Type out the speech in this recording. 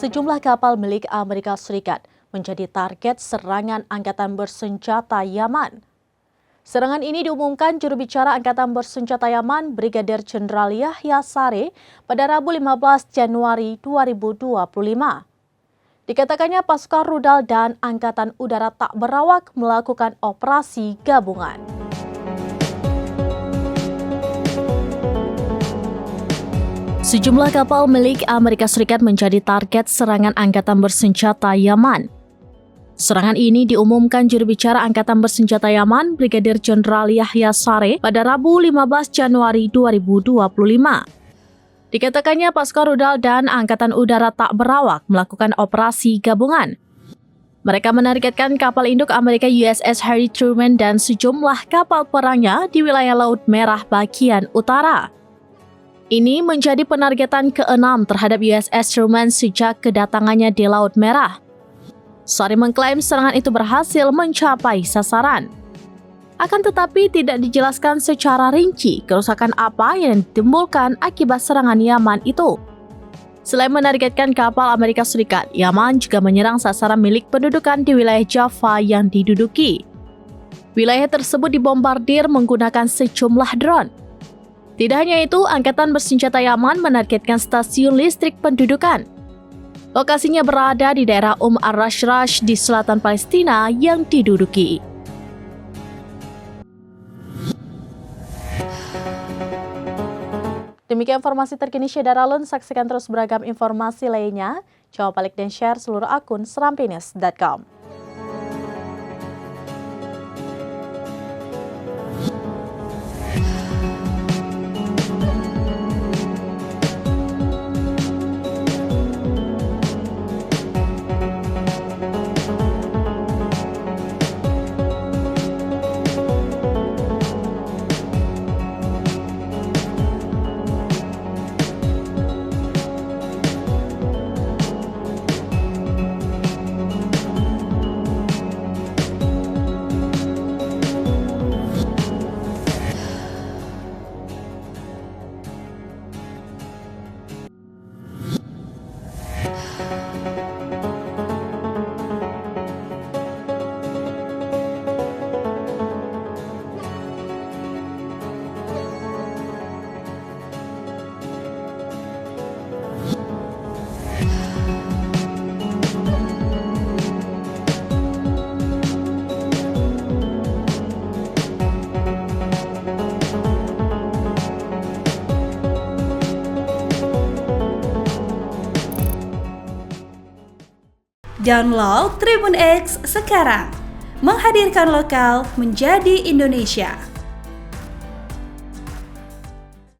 Sejumlah kapal milik Amerika Serikat menjadi target serangan Angkatan Bersenjata Yaman. Serangan ini diumumkan juru bicara Angkatan Bersenjata Yaman, Brigadir Jenderal Yahya Saree, pada Rabu 15 Januari 2025. Dikatakannya pasukan rudal dan Angkatan Udara tak berawak melakukan operasi gabungan. Sejumlah kapal milik Amerika Serikat menjadi target serangan Angkatan Bersenjata Yaman. Serangan ini diumumkan juru bicara Angkatan Bersenjata Yaman, Brigadir Jenderal Yahya Saree, pada Rabu 15 Januari 2025. Dikatakannya pasukan rudal dan Angkatan Udara tak berawak melakukan operasi gabungan. Mereka menargetkan kapal induk Amerika USS Harry Truman dan sejumlah kapal perangnya di wilayah Laut Merah bagian utara. Ini menjadi penargetan ke-6 terhadap USS Truman sejak kedatangannya di Laut Merah. Saree mengklaim serangan itu berhasil mencapai sasaran. Akan tetapi tidak dijelaskan secara rinci kerusakan apa yang ditimbulkan akibat serangan Yaman itu. Selain menargetkan kapal Amerika Serikat, Yaman juga menyerang sasaran milik pendudukan di wilayah Java yang diduduki. Wilayah tersebut dibombardir menggunakan sejumlah drone. Tidak hanya itu, Angkatan Bersenjata Yaman menargetkan stasiun listrik pendudukan. Lokasinya berada di daerah Ar-Rashrash di selatan Palestina yang diduduki. Demikian informasi terkini Syedara Alun. Saksikan terus beragam informasi lainnya. Coba balik dan share seluruh akun serampinews.com. Download Tribun X sekarang, menghadirkan lokal menjadi Indonesia.